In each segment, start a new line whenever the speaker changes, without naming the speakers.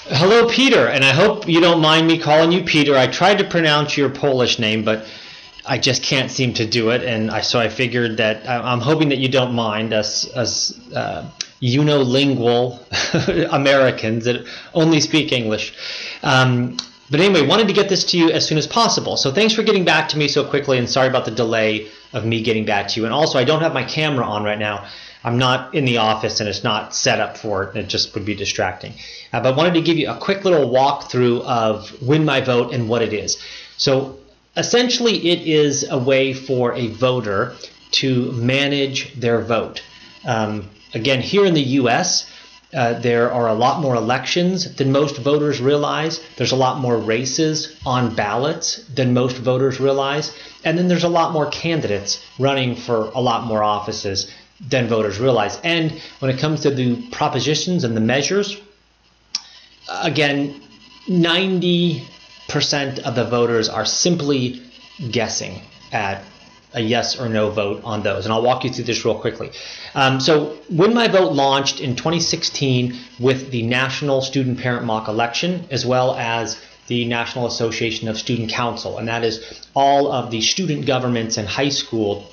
Hello, Peter, and I hope you don't mind me calling you Peter. I tried to pronounce your Polish name, but I just can't seem to do it, and so I figured that I'm hoping that you don't mind us unilingual Americans that only speak English. But anyway, wanted to get this to you as soon as possible. So thanks for getting back to me so quickly, and sorry about the delay of me getting back to you. And also, I don't have my camera on right now. I'm not in the office, and it's not set up for it. It just would be distracting. But wanted to give you a quick little walkthrough of Win My Vote and what it is. So essentially, it is a way for a voter to manage their vote. Again, here in the U.S., there are a lot more elections than most voters realize. There's a lot more races on ballots than most voters realize. And then there's a lot more candidates running for a lot more offices than voters realize. And when it comes to the propositions and the measures, again, 90% of the voters are simply guessing at a yes or no vote on those. And I'll walk you through this real quickly. So Win My Vote launched in 2016 with the National Student Parent Mock Election, as well as the National Association of Student Council. And that is all of the student governments and high school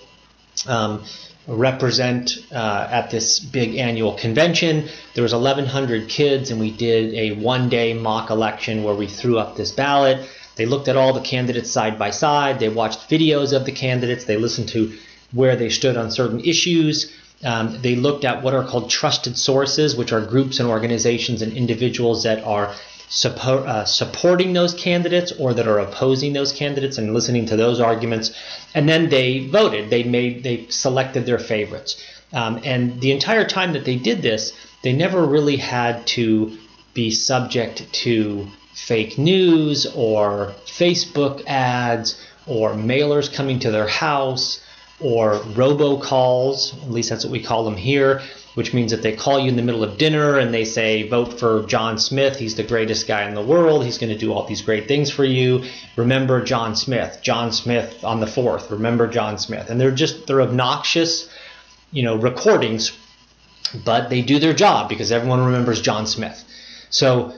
represent at this big annual convention. There was 1,100 kids, and we did a one-day mock election where we threw up this ballot. They looked at all the candidates side by side. They watched videos of the candidates. They listened to where they stood on certain issues. They looked at what are called trusted sources, which are groups and organizations and individuals that are supporting those candidates or that are opposing those candidates, and listening to those arguments. And then they voted. They selected their favorites. And the entire time that they did this, they never really had to be subject to fake news or Facebook ads or mailers coming to their house or robocalls. At least that's what we call them here, which means that they call you in the middle of dinner and they say, vote for John Smith. He's the greatest guy in the world. He's going to do all these great things for you. Remember John Smith on the 4th. Remember John Smith. And they're obnoxious, recordings, but they do their job because everyone remembers John Smith. So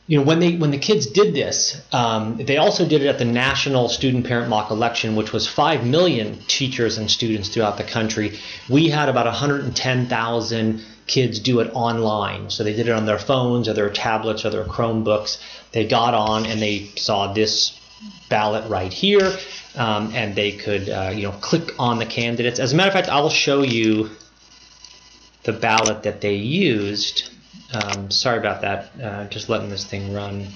when the kids did this, they also did it at the National Student Parent Mock Election, which was 5 million teachers and students throughout the country. We had about 110,000 kids do it online. So they did it on their phones or their tablets or their Chromebooks. They got on and they saw this ballot right here, and they could click on the candidates. As a matter of fact, I'll show you the ballot that they used. Sorry about that, just letting this thing run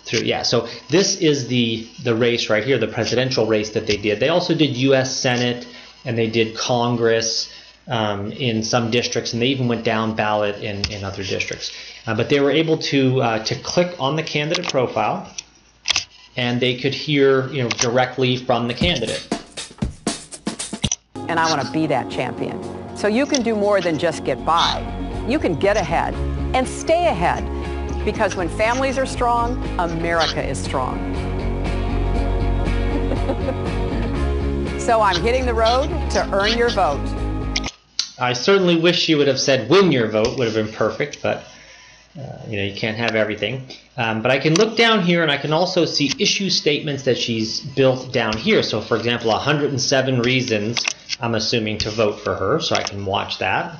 through. Yeah, so this is the race right here, the presidential race that they did. They also did U.S. Senate, and they did Congress in some districts, and they even went down ballot in other districts. But they were able to click on the candidate profile, and they could hear directly from the candidate.
And I want to be that champion. So you can do more than just get by. You can get ahead and stay ahead, because when families are strong, America is strong. So I'm hitting the road to earn your vote.
I certainly wish you would have said win your vote, would have been perfect, but you can't have everything. But I can look down here and I can also see issue statements that she's built down here. So for example, 107 reasons, I'm assuming, to vote for her, so I can watch that.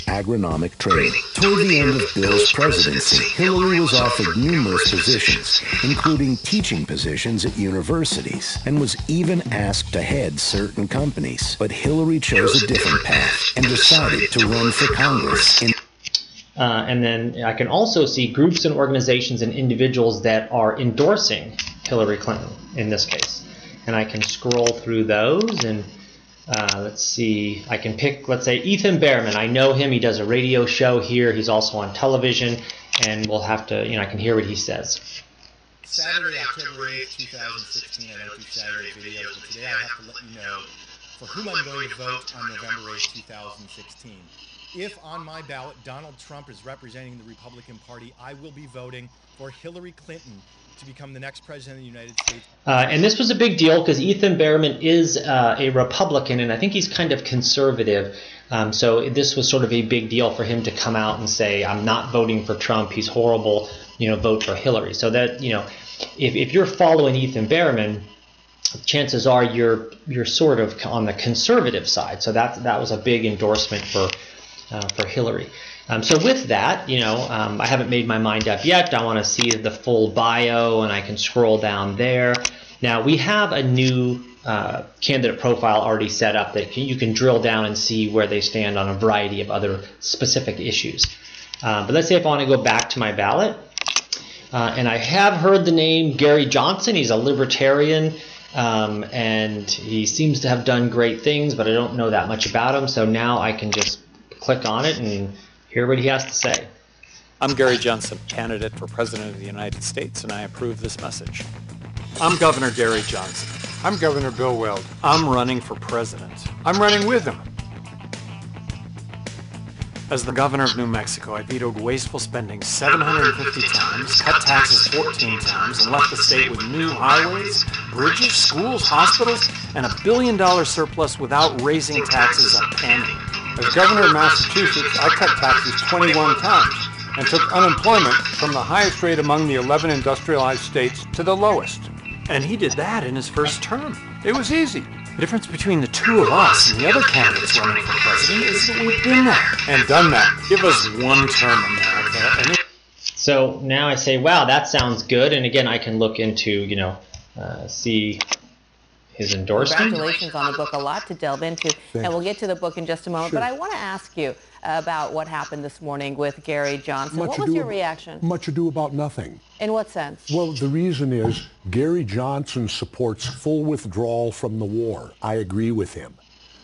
Agronomic training. Toward the end of Bill's presidency, Hillary was offered numerous positions, including teaching positions at universities, and was even asked to head certain companies. But Hillary chose a different path and decided to run for Congress.
And then I can also see groups and organizations and individuals that are endorsing Hillary Clinton in this case. And I can scroll through those, and let's see, I can pick, let's say, Ethan Behrman. I know him. He does a radio show here. He's also on television, and we'll have to, I can hear what he says.
Saturday, October 8th, 2016, I don't do Saturday videos, but today I have to let you know for whom I'm going to vote on November 8th, 2016. If on my ballot Donald Trump is representing the Republican Party, I will be voting for Hillary Clinton to become the next president of the United States.
And this was a big deal because Ethan Behrman is a Republican, and I think he's kind of conservative. So this was sort of a big deal for him to come out and say, I'm not voting for Trump. He's horrible. Vote for Hillary. So that, if you're following Ethan Behrman, chances are you're sort of on the conservative side. So that was a big endorsement for Hillary. So with that, I haven't made my mind up yet. I want to see the full bio, and I can scroll down there. Now we have a new candidate profile already set up that you can drill down and see where they stand on a variety of other specific issues. But let's say if I want to go back to my ballot, and I have heard the name Gary Johnson. He's a libertarian. And he seems to have done great things, but I don't know that much about him. So now I can just click on it and hear what he has to say.
I'm Gary Johnson, candidate for President of the United States, and I approve this message. I'm Governor Gary Johnson.
I'm Governor Bill Weld.
I'm running for president.
I'm running with him.
As the governor of New Mexico, I vetoed wasteful spending 750 times, cut taxes 14 times, and left the state with new highways, bridges, schools, hospitals, and $1 billion surplus without raising taxes a penny.
As governor of Massachusetts, I cut taxes 21 times and took unemployment from the highest rate among the 11 industrialized states to the lowest.
And he did that in his first term.
It was easy.
The difference between the two of us and the other candidates running for president is that we've been there
and done that.
Give us one term, America. And
so now I say, wow, that sounds good. And again, I can look into, see his endorsement.
Congratulations on the book. A lot to delve into.
Thanks.
And we'll get to the book in just a moment.
Sure.
But I want to ask you about what happened this morning with Gary Johnson. What was your reaction?
Much ado about nothing.
In what sense?
Well, the reason is Gary Johnson supports full withdrawal from the war. I agree with him.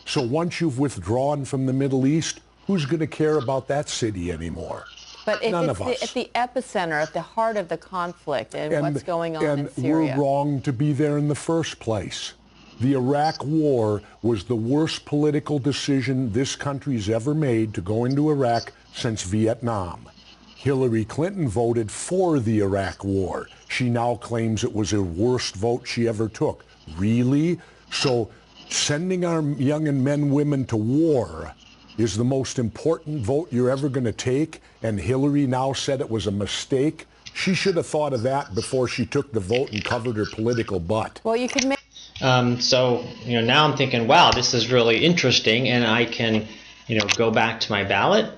So once you've withdrawn from the Middle East, who's going to care about that city anymore?
But if
None
it's
of us.
at the epicenter, at the heart of the conflict and what's going on in
And
Syria.
we're wrong to be there in the first place. The Iraq War was the worst political decision this country's ever made to go into Iraq since Vietnam. Hillary Clinton voted for the Iraq War. She now claims it was her worst vote she ever took. Really? So sending our young and men, women to war is the most important vote you're ever going to take, and Hillary now said it was a mistake? She should have thought of that before she took the vote and covered her political butt.
Well, you could make...
So now I'm thinking, wow, this is really interesting, and I can go back to my ballot,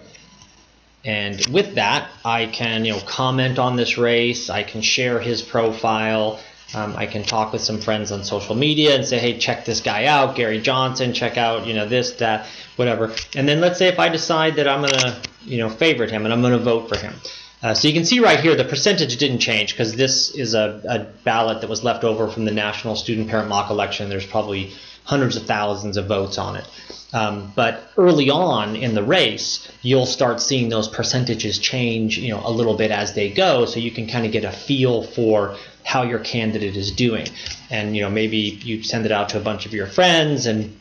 and with that I can comment on this race. I can share his profile. I can talk with some friends on social media and say, hey, check this guy out, Gary Johnson, check out this, that, whatever. And then let's say if I decide that I'm gonna favorite him and I'm gonna vote for him. So you can see right here the percentage didn't change because this is a ballot that was left over from the National Student Parent Mock Election. There's probably hundreds of thousands of votes on it. But early on in the race, you'll start seeing those percentages change a little bit as they go, so you can kind of get a feel for how your candidate is doing. And maybe you send it out to a bunch of your friends and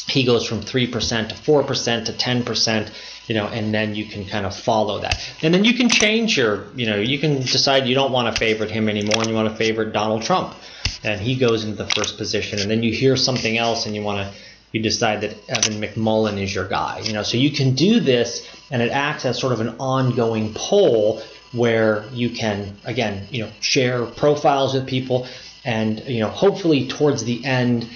he goes from 3% to 4% to 10%, and then you can kind of follow that. And then you can change your, you can decide you don't want to favorite him anymore and you want to favorite Donald Trump. And he goes into the first position. And then you hear something else and you decide that Evan McMullin is your guy. So you can do this, and it acts as sort of an ongoing poll where you can, again, share profiles with people. And, hopefully towards the end,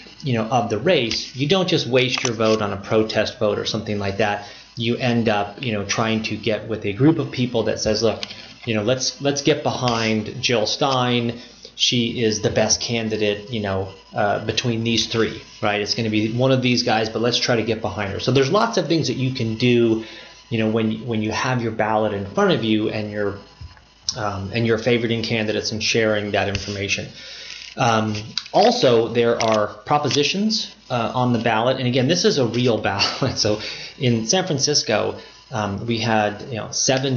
of the race, you don't just waste your vote on a protest vote or something like that. You end up, trying to get with a group of people that says, look, let's get behind Jill Stein. She is the best candidate, between these three, right? It's going to be one of these guys, but let's try to get behind her. So there's lots of things that you can do, when you have your ballot in front of you and you're favoriting candidates and sharing that information. Also, there are propositions on the ballot, and again, this is a real ballot. So in San Francisco, we had San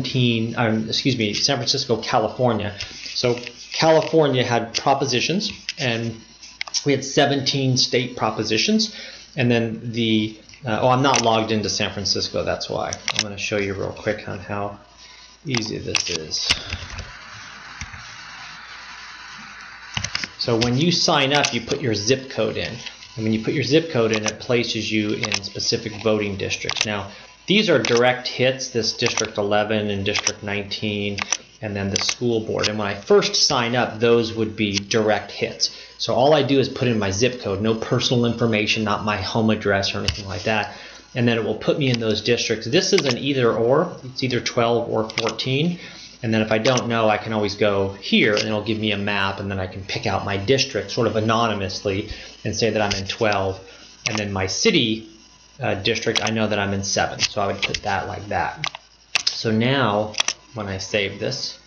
Francisco, California. So California had propositions, and we had 17 state propositions, and then the I'm not logged into San Francisco, that's why. I'm going to show you real quick on how easy this is. So when you sign up, you put your zip code in. And when you put your zip code in, it places you in specific voting districts. Now, these are direct hits, this District 11 and District 19, and then the school board. And when I first sign up, those would be direct hits. So all I do is put in my zip code, no personal information, not my home address or anything like that. And then it will put me in those districts. This is an either or. It's either 12 or 14. And then if I don't know, I can always go here and it'll give me a map, and then I can pick out my district sort of anonymously and say that I'm in 12. And then my city district, I know that I'm in 7. So I would put that like that. So now when I save this,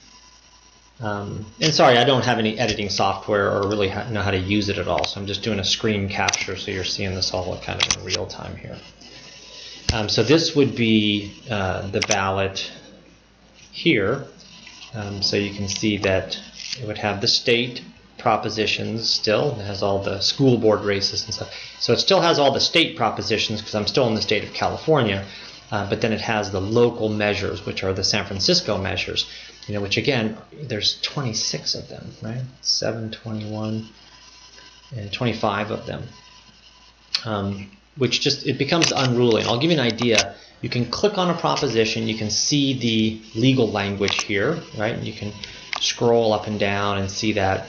and sorry, I don't have any editing software or really know how to use it at all. So I'm just doing a screen capture, so you're seeing this all kind of in real time here. So this would be the ballot here. So you can see that it would have the state propositions still. It has all the school board races and stuff. So it still has all the state propositions because I'm still in the state of California. But then it has the local measures, which are the San Francisco measures, which again, there's 26 of them, right? 7, 21, and 25 of them, which just, it becomes unruly. And I'll give you an idea. You can click on a proposition, you can see the legal language here, right? You can scroll up and down and see that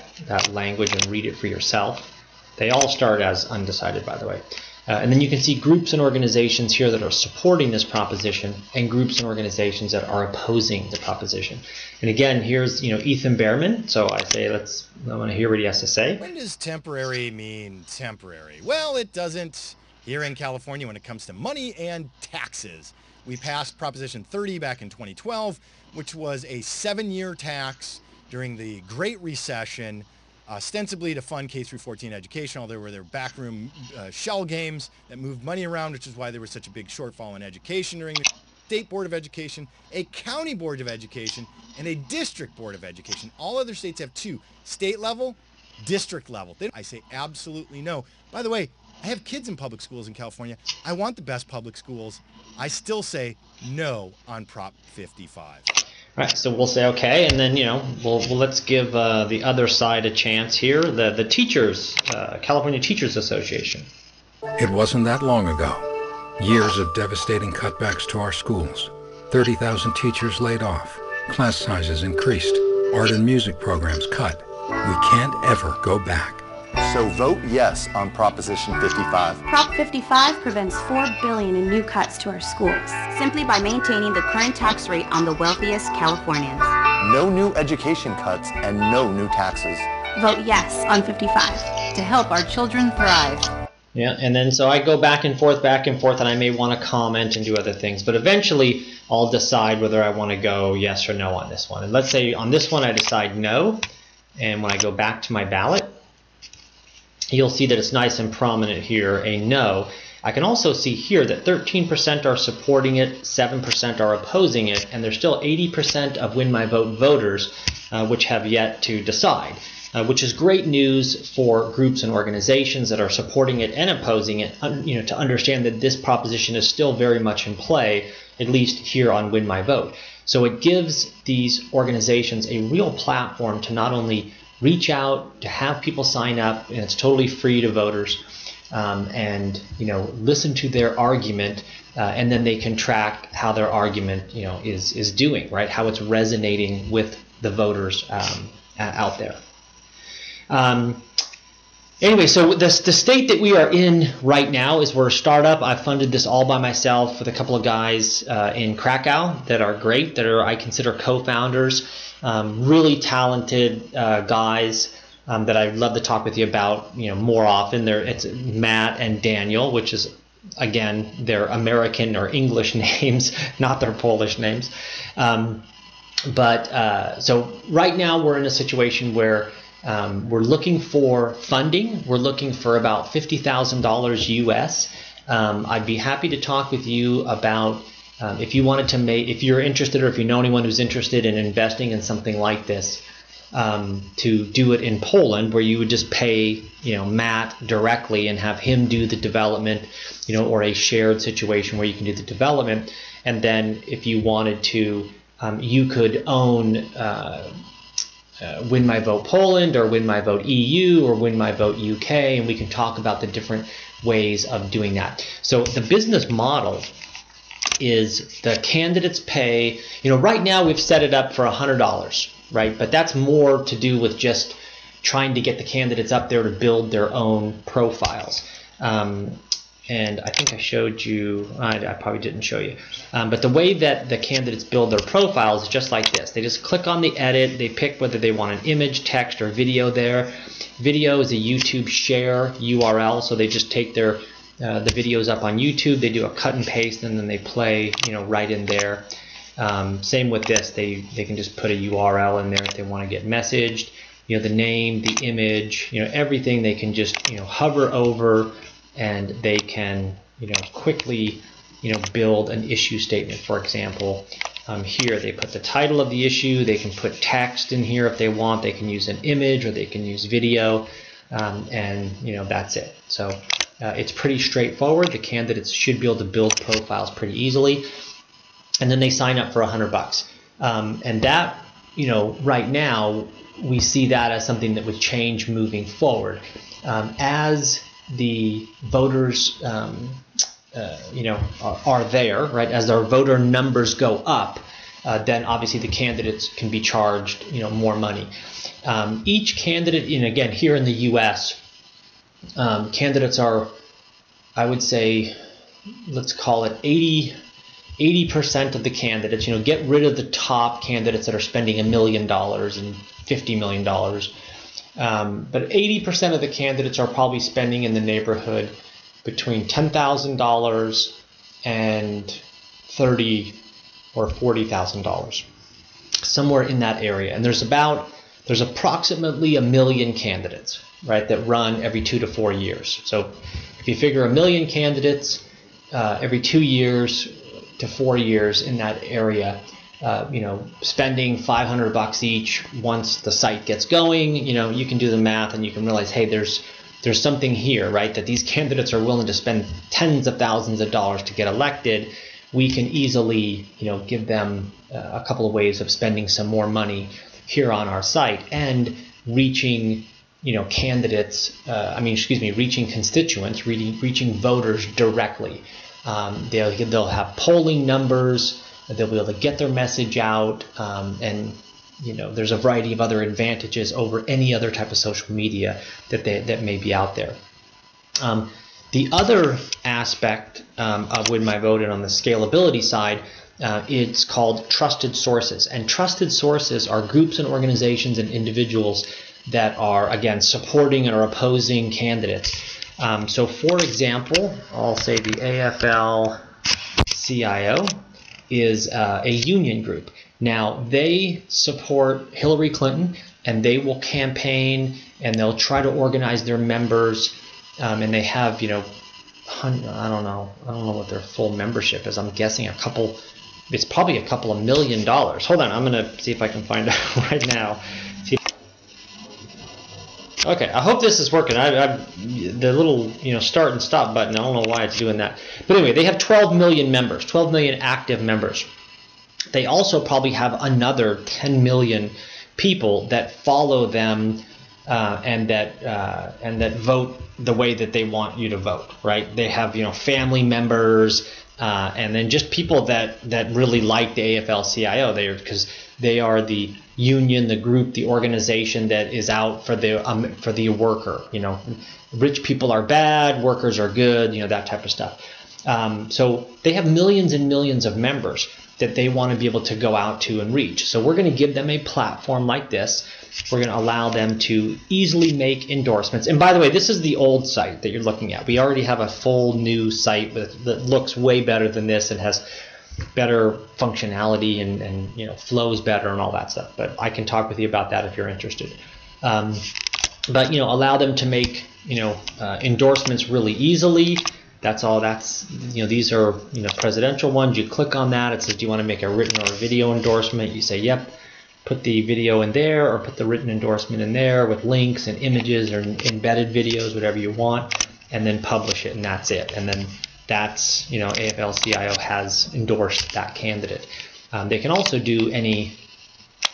language and read it for yourself. They all start as undecided, by the way. And then you can see groups and organizations here that are supporting this proposition and groups and organizations that are opposing the proposition. And again, here's Ethan Behrman. So I say I want to hear what he has to say.
When does temporary mean temporary? Well, it doesn't here in California when it comes to money and taxes. We passed Proposition 30 back in 2012, which was a 7-year tax during the Great Recession, ostensibly to fund K-14 education, although there were backroom shell games that moved money around, which is why there was such a big shortfall in education during the State Board of Education, a County Board of Education, and a District Board of Education. All other states have 2, state level, district level. I say absolutely no. By the way, I have kids in public schools in California. I want the best public schools. I still say no on Prop 55.
Right, so we'll say okay, and then let's give the other side a chance here. The teachers, California Teachers Association.
It wasn't that long ago. Years of devastating cutbacks to our schools. 30,000 teachers laid off. Class sizes increased. Art and music programs cut. We can't ever go back.
So vote yes on Proposition 55.
Prop 55 prevents $4 billion in new cuts to our schools, simply by maintaining the current tax rate on the wealthiest Californians.
No new education cuts and no new taxes.
Vote yes on 55
to help our children thrive.
Yeah, and then so I go back and forth, and I may want to comment and do other things, but eventually I'll decide whether I want to go yes or no on this one. And let's say on this one I decide no, and when I go back to my ballot, you'll see that it's nice and prominent here, a no. I can also see here that 13% are supporting it, 7% are opposing it, and there's still 80% of Win My Vote voters which have yet to decide, which is great news for groups and organizations that are supporting it and opposing it, to understand that this proposition is still very much in play, at least here on Win My Vote. So it gives these organizations a real platform to not only reach out, to have people sign up, and it's totally free to voters, and listen to their argument, and then they can track how their argument is doing, right? How it's resonating with the voters out there. Anyway, so the state that we are in right now is we're a startup. I funded this all by myself with a couple of guys in Krakow that are great, that are I consider co-founders. Really talented guys that I'd love to talk with you about more often. It's Matt and Daniel, which is again their American or English names, not their Polish names. So right now we're in a situation where we're looking for funding. We're looking for about $50,000 US. I'd be happy to talk with you about if you wanted to if you're interested, or if you know anyone who's interested in investing in something like this. to do it in Poland, where you would just pay, Matt directly and have him do the development, or a shared situation where you can do the development. And then if you wanted to, you could own Win My Vote Poland, or Win My Vote EU, or Win My Vote UK, and we can talk about the different ways of doing that. So the business model is the candidates pay, right now we've set it up for $100, right? But that's more to do with just trying to get the candidates up there to build their own profiles. And I think I showed you, I probably didn't show you, but the way that the candidates build their profiles is just like this. They just click on the edit, they pick whether they want an image, text, or video there. Video is a YouTube share URL, so they just take their the videos up on YouTube, they do a cut and paste, and then they play, right in there. Same with this, they can just put a URL in there if they want to get messaged. The name, the image, everything they can just, hover over, and they can, quickly, build an issue statement. For example, here they put the title of the issue, they can put text in here if they want, they can use an image, or they can use video, and that's it. So it's pretty straightforward. The candidates should be able to build profiles pretty easily, and then they sign up for $100. And that, right now we see that as something that would change moving forward. As the voters are there, right? As their voter numbers go up, then obviously the candidates can be charged, more money. Each candidate, again, here in the U.S., candidates are, I would say, let's call it 80% of the candidates. Get rid of the top candidates that are spending $1 million and $50 million. But 80% of the candidates are probably spending in the neighborhood between $10,000 and $30,000 or $40,000, somewhere in that area. And there's approximately 1 million candidates, right, that run every 2 to 4 years. So if you figure 1 million candidates every 2 years to 4 years in that area, spending $500 each once the site gets going, you can do the math and you can realize, hey, there's something here, right? That these candidates are willing to spend tens of thousands of dollars to get elected. We can easily, give them a couple of ways of spending some more money here on our site and reaching, candidates. Reaching constituents, reaching voters directly. They'll have polling numbers. They'll be able to get their message out, and there's a variety of other advantages over any other type of social media that may be out there. The other aspect of Win My Vote, and on the scalability side, it's called trusted sources. And trusted sources are groups and organizations and individuals that are, again, supporting or opposing candidates. So, for example, I'll say the AFL-CIO is a union group. Now, they support Hillary Clinton, and they will campaign, and they'll try to organize their members, and they have, I don't know what their full membership is. I'm guessing it's probably a couple of $1 million. Hold on, I'm gonna see if I can find out right now. Okay, I hope this is working. The little start and stop button, I don't know why it's doing that. But anyway, they have 12 million members, 12 million active members. They also probably have another 10 million people that follow them and that vote the way that they want you to vote, right? They have family members and then just people that really like the AFL-CIO there, because they are the union, the group, the organization that is out for the worker. Rich people are bad, workers are good, that type of stuff. So they have millions and millions of members that they want to be able to go out to and reach. So we're going to give them a platform like this. We're going to allow them to easily make endorsements. And by the way, this is the old site that you're looking at. We already have a full new site that looks way better than this and has better functionality and flows better and all that stuff. But I can talk with you about that if you're interested. But allow them to make endorsements really easily. That's all. These are presidential ones. You click on that. It says, do you want to make a written or a video endorsement? You say yep. put the video in there or put the written endorsement in there with links and images or embedded videos, whatever you want, and then publish it, and that's it. And then that's, you know, AFL-CIO has endorsed that candidate. They can also do any,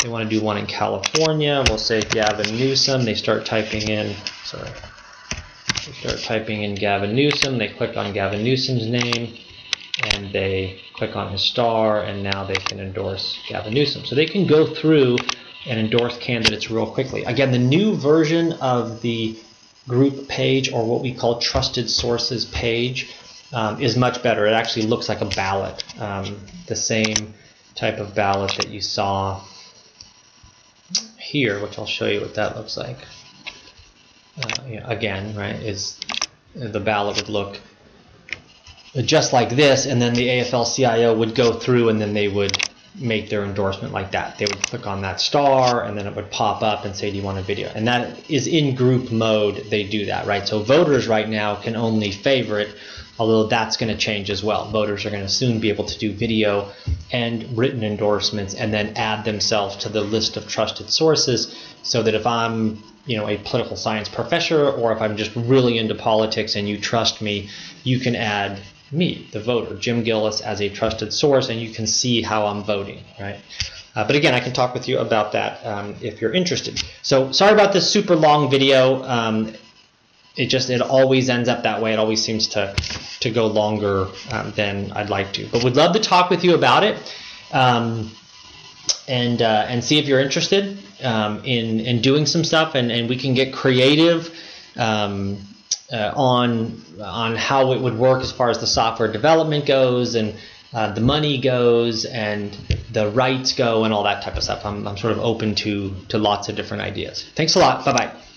they want to do one in California, we'll say Gavin Newsom, they start typing in, they start typing in Gavin Newsom, they click on Gavin Newsom's name, and they click on his star, and now they can endorse Gavin Newsom. So they can go through and endorse candidates real quickly. Again, the new version of the group page, or what we call trusted sources page, is much better. It actually looks like a ballot, the same type of ballot that you saw here, which I'll show you what that looks like. Again, right, is the ballot would look just like this, and then the AFL-CIO would go through and then they would make their endorsement like that. They would click on that star and then it would pop up and say, do you want a video? And that is in group mode, they do that, right? So voters right now can only favorite, although that's going to change as well. Voters are going to soon be able to do video and written endorsements and then add themselves to the list of trusted sources, so that if I'm, you know, a political science professor, or if I'm just really into politics and you trust me, you can add me, the voter, Jim Gillis, as a trusted source, and you can see how I'm voting, right? But again, I can talk with you about that if you're interested. So sorry about this super long video. It always ends up that way. It always seems to go longer than I'd like to. But we'd love to talk with you about it and see if you're interested in doing some stuff, and we can get creative on how it would work as far as the software development goes, and the money goes, and the rights go, and all that type of stuff. I'm sort of open to lots of different ideas. Thanks a lot. Bye-bye.